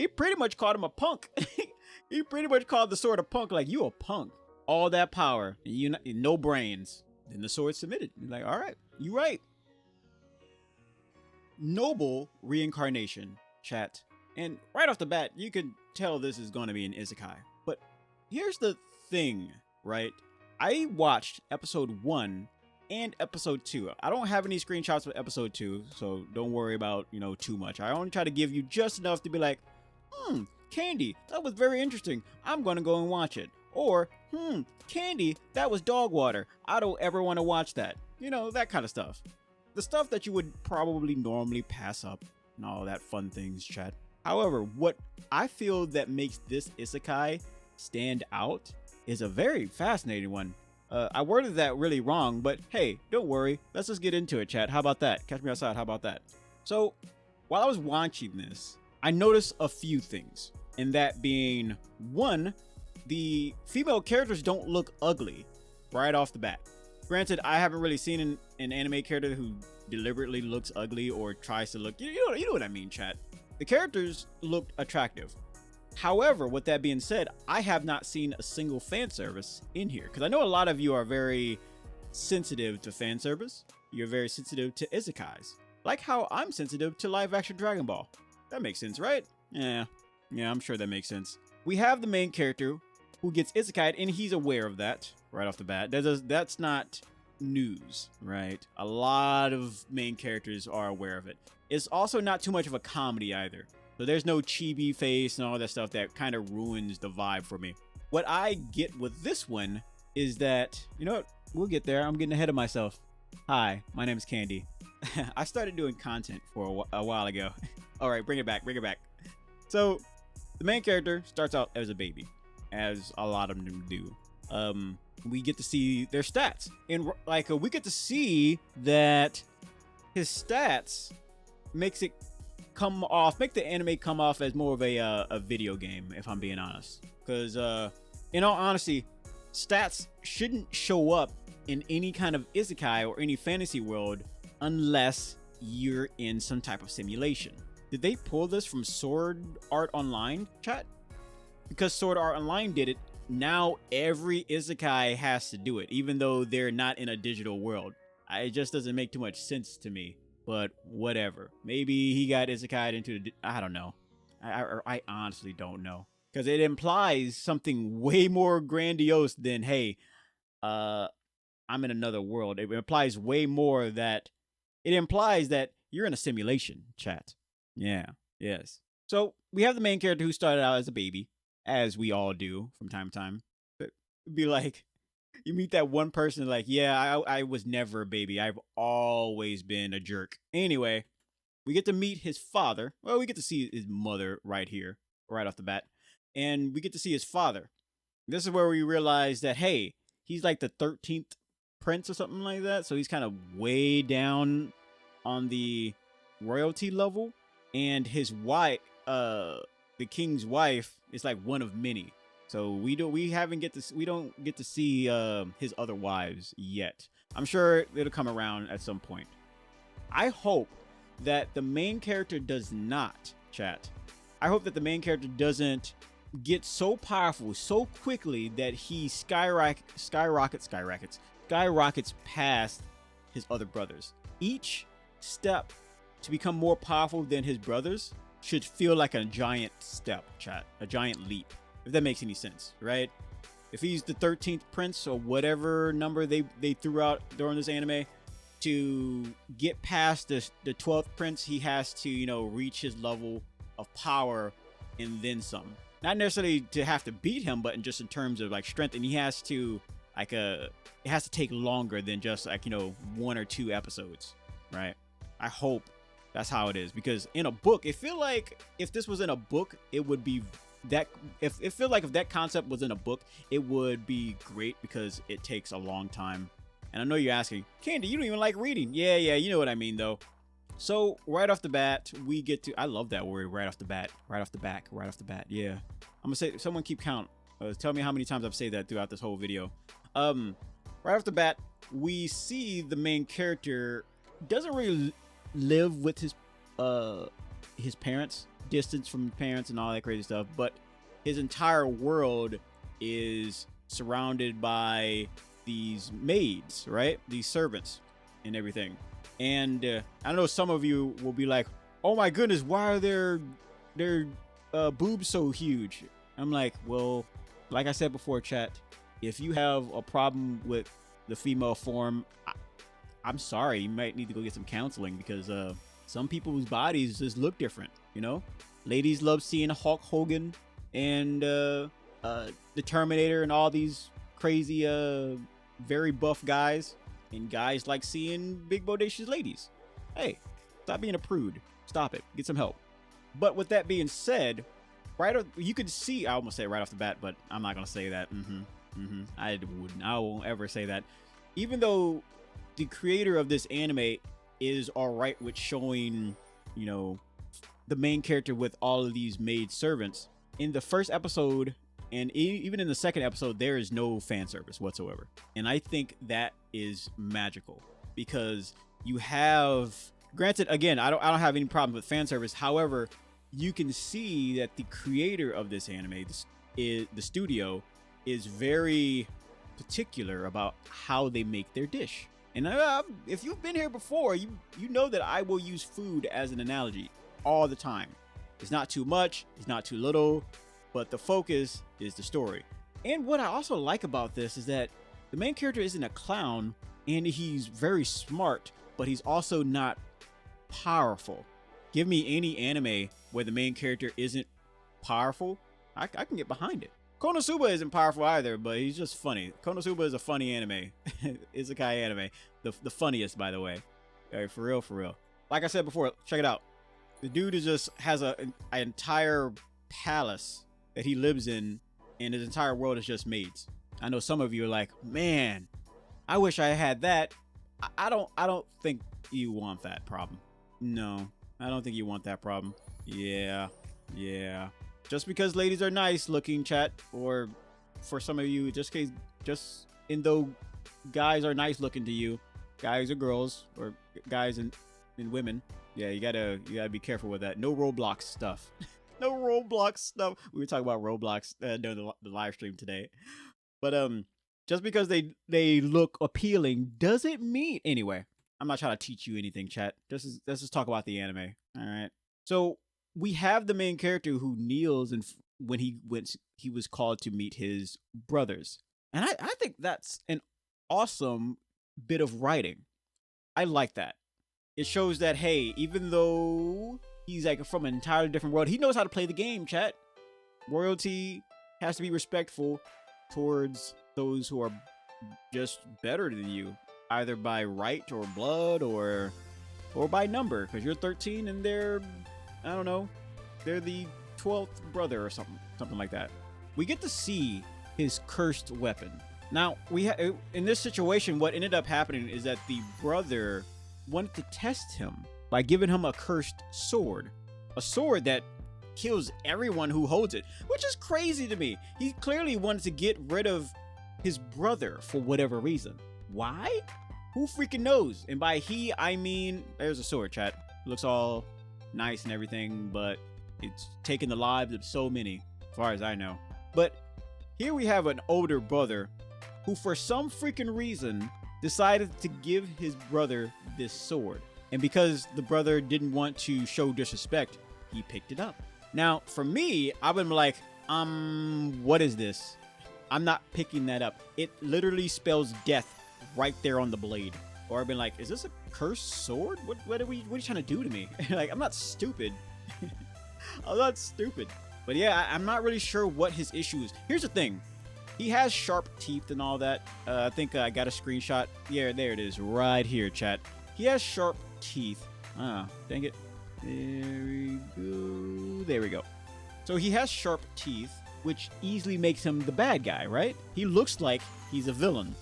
he pretty much called him a punk. He pretty much called the sword a punk, like, you a punk. All that power, you no brains. Then the sword submitted. You're like, all right, you right. Noble reincarnation, chat. And right off the bat, you can tell this is going to be an isekai. But here's the thing, right? I watched episode 1 and episode 2. I don't have any screenshots of episode 2, so don't worry about, too much. I only try to give you just enough to be like, Candy, that was very interesting. I'm going to go and watch it. Or, Candy, that was dog water. I don't ever want to watch that. That kind of stuff. The stuff that you would probably normally pass up and all that fun things, chat. However, what I feel that makes this isekai stand out is a very fascinating one. I worded that really wrong, but hey, don't worry. Let's just get into it, chat. How about that? Catch me outside. How about that? So, while I was watching this, I noticed a few things. And that being, one, the female characters don't look ugly right off the bat. Granted, I haven't really seen an anime character who deliberately looks ugly or tries to look, you know what I mean, chat. The characters looked attractive. However, with that being said, I have not seen a single fan service in here, because I know a lot of you are very sensitive to fan service. You're very sensitive to isekais, like how I'm sensitive to live action Dragon Ball. That makes sense, right? Yeah, I'm sure that makes sense. We have the main character who gets isekai'd, and he's aware of that right off the bat. That's not news, right? A lot of main characters are aware of it. It's also not too much of a comedy either. So there's no chibi face and all that stuff that kind of ruins the vibe for me. What I get with this one is that, you know what? We'll get there. I'm getting ahead of myself. Hi, my name is Candy. I started doing content for a while ago. All right, bring it back. So the main character starts out as a baby, as a lot of them do. We get to see their stats, and we get to see that his stats make the anime come off as more of a video game, if I'm being honest. Because in all honesty, stats shouldn't show up in any kind of isekai or any fantasy world unless you're in some type of simulation. Did they pull this from Sword Art Online, chat? Because Sword Art Online did it, now every isekai has to do it, even though they're not in a digital world. It just doesn't make too much sense to me, but whatever. Maybe he got isekai'd into I don't know. I honestly don't know. Because it implies something way more grandiose than, hey, I'm in another world. It implies way more that it implies that you're in a simulation, chat. Yeah, yes. So we have the main character who started out as a baby, as we all do from time to time. But it'd be like, you meet that one person like, yeah, I was never a baby. I've always been a jerk. Anyway, we get to meet his father. Well, we get to see his mother right here, right off the bat. And we get to see his father. This is where we realize that, hey, he's like the 13th prince or something like that. So he's kind of way down on the royalty level. And his wife, the king's wife, is like one of many. So we don't get to see his other wives yet. I'm sure it'll come around at some point. I hope that the main character does not, chat. I hope that the main character doesn't get so powerful so quickly that he skyrockets past his other brothers. Each step to become more powerful than his brothers should feel like a giant step, chat, a giant leap, if that makes any sense, right? If he's the 13th prince or whatever number they threw out during this anime, to get past the 12th prince, he has to, reach his level of power and then some. Not necessarily to have to beat him, but just in terms of like strength, and he has to it has to take longer than just 1 or 2 episodes, right? I hope that's how it is, because in a book, it feel like if this was in a book, it would be that. If that concept was in a book, it would be great because it takes a long time. And I know you're asking, Candy, you don't even like reading. Yeah, you know what I mean though. So right off the bat, we get to. I love that word, right off the bat, right off the back, right off the bat. Yeah, I'm gonna say. Someone keep count. Tell me how many times I've said that throughout this whole video. Right off the bat, we see the main character doesn't really live with his parents, distance from parents and all that crazy stuff, but his entire world is surrounded by these maids, right? These servants and everything. And I know some of you will be like, "Oh my goodness, why are their boobs so huge?" I'm like, well, like I said before, chat, if you have a problem with the female form, I'm sorry, you might need to go get some counseling, because some people's bodies just look different, you know? Ladies love seeing Hulk Hogan and the Terminator and all these crazy, very buff guys, and guys like seeing big bodacious ladies. Hey, stop being a prude. Stop it. Get some help. But with that being said, you can see, I almost say it right off the bat, but I'm not gonna say that. I won't ever say that. Even though the creator of this anime is alright with showing, you know, the main character with all of these maid servants, in the first episode and even in the second episode, there is no fan service whatsoever. And I think that is magical, because you have, granted, again, I don't have any problem with fan service. However, you can see that the creator of this anime, the studio, is very particular about how they make their dish. And if you've been here before, you know that I will use food as an analogy all the time. It's not too much, it's not too little, but the focus is the story. And what I also like about this is that the main character isn't a clown, and he's very smart, but he's also not powerful. Give me any anime where the main character isn't powerful, I can get behind it. Konosuba isn't powerful either, but he's just funny. Konosuba is a funny anime. Isekai anime. The funniest, by the way. For real. Like I said before, check it out. The dude has an entire palace that he lives in, and his entire world is just maids. I know some of you are like, man, I wish I had that. I don't think you want that problem. No, I don't think you want that problem. Yeah. Just because ladies are nice looking, chat, or for some of you, just though guys are nice looking to you, guys or girls, or guys and women, yeah, you gotta be careful with that. No Roblox stuff. No Roblox stuff. We were talking about Roblox during the live stream today, but just because they look appealing doesn't mean, anyway. I'm not trying to teach you anything, chat. Let's just talk about the anime. All right. So we have the main character who kneels, and when he was called to meet his brothers, and I think that's an awesome bit of writing. I like that. It shows that, hey, even though he's like from an entirely different world, he knows how to play the game, chat. Royalty has to be respectful towards those who are just better than you, either by right or blood or by number, because you're 13 and they're, I don't know, they're the 12th brother or something like that. We get to see his cursed weapon. Now, in this situation, what ended up happening is that the brother wanted to test him by giving him a cursed sword. A sword that kills everyone who holds it, which is crazy to me. He clearly wanted to get rid of his brother for whatever reason. Why? Who freaking knows? And by he, I mean, there's a sword, chat. Looks all nice and everything, but it's taken the lives of so many, as far as I know. But here we have an older brother who, for some freaking reason, decided to give his brother this sword. And because the brother didn't want to show disrespect, he picked it up. Now, for me, I've been like, what is this? I'm not picking that up. It literally spells death right there on the blade. Or I've been like, is this a cursed sword? What are you trying to do to me? Like, I'm not stupid. I'm not stupid. But yeah, I'm not really sure what his issue is. Here's the thing. He has sharp teeth and all that. I think I got a screenshot. Yeah, there it is. Right here, chat. He has sharp teeth. Dang it. There we go. So he has sharp teeth, which easily makes him the bad guy, right? He looks like he's a villain.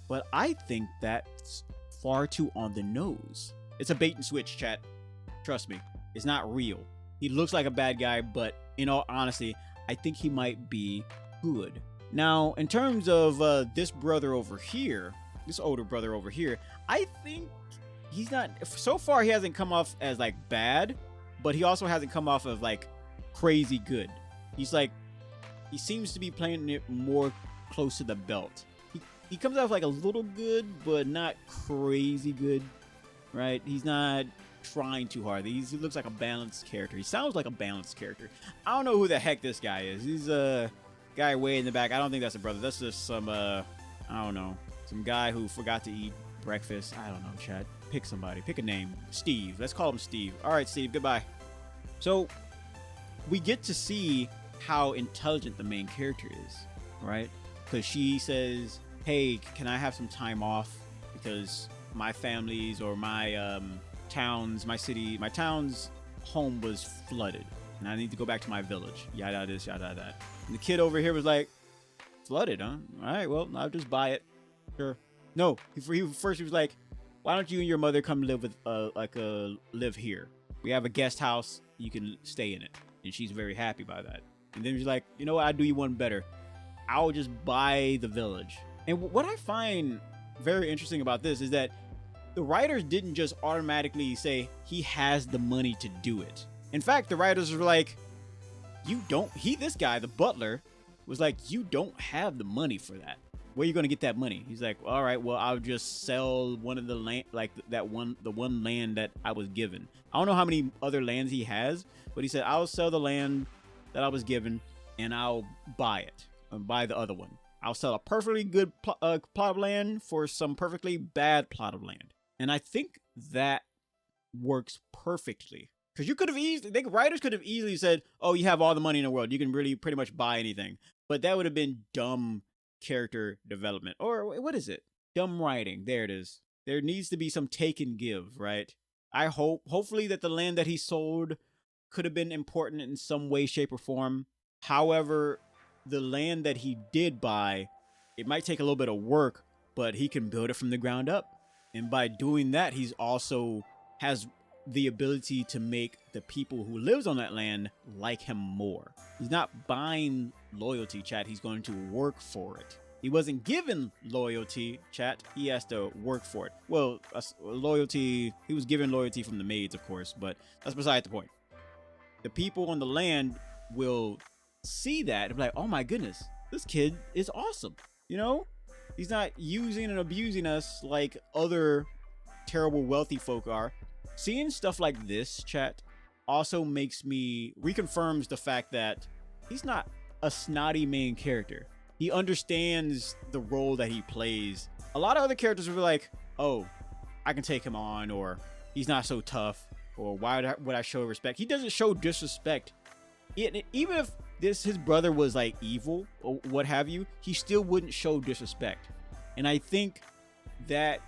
But I think that's far too on the nose. It's a bait and switch, chat. Trust me. It's not real. He looks like a bad guy, but in all honesty, I think he might be good. Now, in terms of this brother over here, this older brother over here, I think he's not, so far he hasn't come off as like bad, but he also hasn't come off of like crazy good. He's like, he seems to be playing it more close to the belt. He comes off like a little good, but not crazy good, right? He's not trying too hard. He looks like a balanced character. He sounds like a balanced character. I don't know who the heck this guy is. He's a guy way in the back. I don't think that's a brother. That's just some, I don't know, some guy who forgot to eat breakfast. I don't know, chat. Pick somebody. Pick a name. Steve. Let's call him Steve. All right, Steve. Goodbye. So we get to see how intelligent the main character is, right? Because she says, hey, can I have some time off? Because my family's or my my town's home was flooded. And I need to go back to my village. Yada this, yada that. And the kid over here was like, flooded, huh? All right, well, I'll just buy it. Sure. No, he was like, why don't you and your mother come live with live here? We have a guest house. You can stay in it. And she's very happy by that. And then she's like, you know what? I'll do you one better. I'll just buy the village. And what I find very interesting about this is that the writers didn't just automatically say he has the money to do it. In fact, the writers were like, this guy, the butler, was like, you don't have the money for that. Where are you going to get that money? He's like, all right, well, I'll just sell one of the land, like the one land that I was given. I don't know how many other lands he has, but he said, I'll sell the land that I was given and I'll buy it and buy the other one. I'll sell a perfectly good plot of land for some perfectly bad plot of land. And I think that works perfectly. Because writers could have easily said, oh, you have all the money in the world. You can really pretty much buy anything. But that would have been dumb character development. Or what is it? Dumb writing. There it is. There needs to be some take and give, right? I hopefully that the land that he sold could have been important in some way, shape, or form. However, the land that he did buy, it might take a little bit of work, but he can build it from the ground up. And by doing that, he's also has the ability to make the people who lives on that land like him more. He's not buying loyalty, chat. He's going to work for it. He wasn't given loyalty, chat. He has to work for it. Well, loyalty, he was given loyalty from the maids, of course, but that's beside the point. The people on the land will see that and be like, oh my goodness, this kid is awesome. You know, he's not using and abusing us like other terrible wealthy folk are. Seeing stuff like this, chat, also reconfirms the fact that he's not a snotty main character. He understands the role that he plays. A lot of other characters will be like, oh, I can take him on, or he's not so tough, or why would I show respect? He doesn't show disrespect. Even if his brother was like evil or what have you, he still wouldn't show disrespect. And I think that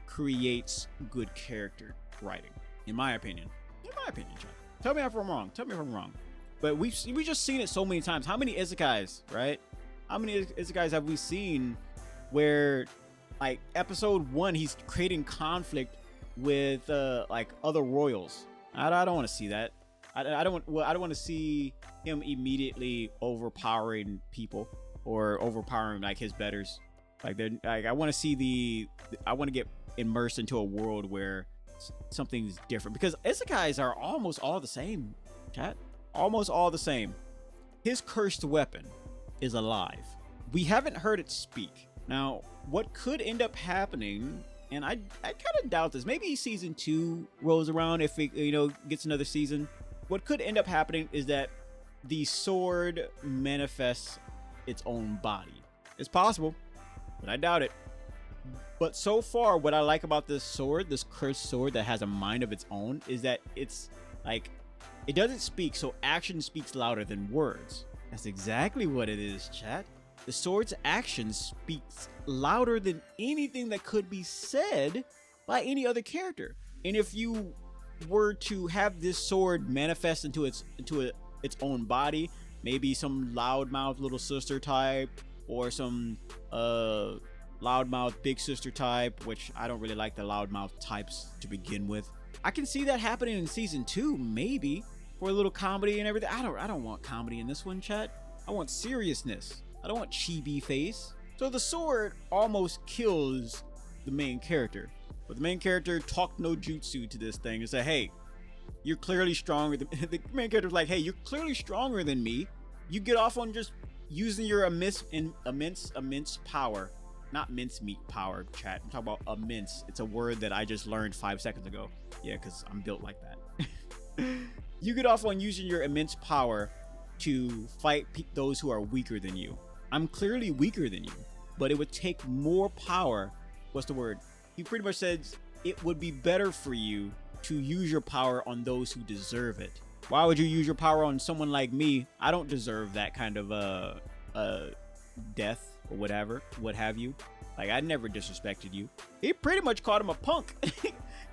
creates good character writing, in my opinion. John. Tell me if I'm wrong. But we just seen it so many times. How many isekais, right? How many isekais have we seen where, like, episode 1, he's creating conflict with like other royals? I don't want to see that. I don't want to see him immediately overpowering people or overpowering like his betters. I want to get immersed into a world where something's different, because isekais are almost all the same, chat. Almost all the same. His cursed weapon is alive. We haven't heard it speak. Now, what could end up happening, and I kind of doubt this, maybe season 2 rolls around, if it gets another season. What could end up happening is that the sword manifests its own body. It's possible, but I doubt it. But so far, what I like about this sword, this cursed sword that has a mind of its own, is that it's like, it doesn't speak, so action speaks louder than words. That's exactly what it is, chat. The sword's action speaks louder than anything that could be said by any other character. And if you were to have this sword manifest into its own body, maybe some loudmouth little sister type, or some loudmouth big sister type, which I don't really like the loudmouth types to begin with. I can see that happening in season 2, maybe, for a little comedy and everything. I don't want comedy in this one, chat. I want seriousness. I don't want chibi face. So the sword almost kills the main character, but the main character talked no jutsu to this thing and said, hey, You're clearly stronger than the main character's like, hey, you're clearly stronger than me. You get off on just using your immense power. Not mincemeat power, chat. I'm talking about immense. It's a word that I just learned 5 seconds ago. Yeah, because I'm built like that. You get off on using your immense power to fight those who are weaker than you. I'm clearly weaker than you, but it would take more power. What's the word? He pretty much says it would be better for you to use your power on those who deserve it. Why would you use your power on someone like me? I don't deserve that kind of death or whatever, what have you. Like, I never disrespected you. He pretty much called him a punk.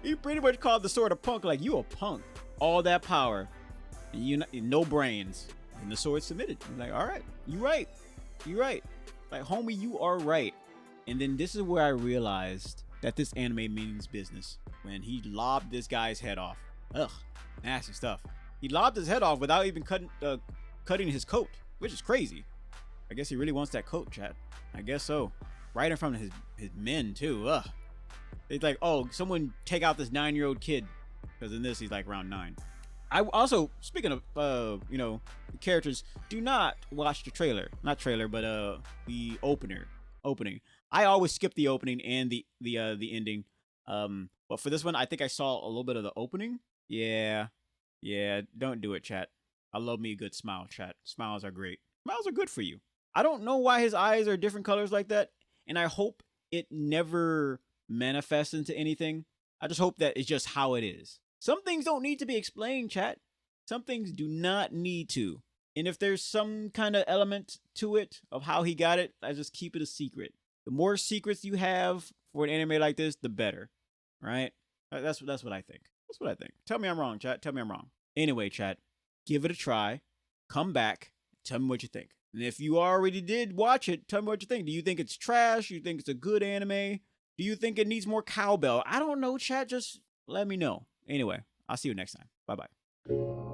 He pretty much called the sword a punk. Like, you a punk. All that power, and you no brains, and the sword submitted. I'm like, all right, you right. Like, homie, you are right. And then this is where I realized that this anime means business. When he lobbed this guy's head off. Ugh, nasty stuff. He lobbed his head off without even cutting his coat, which is crazy. I guess he really wants that coat, chat. I guess so. Right in front of his men, too. Ugh. It's like, oh, someone take out this 9-year-old kid. Because in this, he's like around 9. I also, speaking of, characters, do not watch the trailer. Not trailer, but the opening. I always skip the opening and the ending. But for this one, I think I saw a little bit of the opening. Yeah, don't do it, chat. I love me a good smile, chat. Smiles are great. Smiles are good for you. I don't know why his eyes are different colors like that, and I hope it never manifests into anything. I just hope that it's just how it is. Some things don't need to be explained, chat. Some things do not need to. And if there's some kind of element to it of how he got it, I just keep it a secret. The more secrets you have for an anime like this, the better. Right? That's what I think. That's what I think. Tell me I'm wrong, chat. Tell me I'm wrong. Anyway, chat, give it a try. Come back. Tell me what you think. And if you already did watch it, tell me what you think. Do you think it's trash? Do you think it's a good anime? Do you think it needs more cowbell? I don't know, chat. Just let me know. Anyway, I'll see you next time. Bye-bye.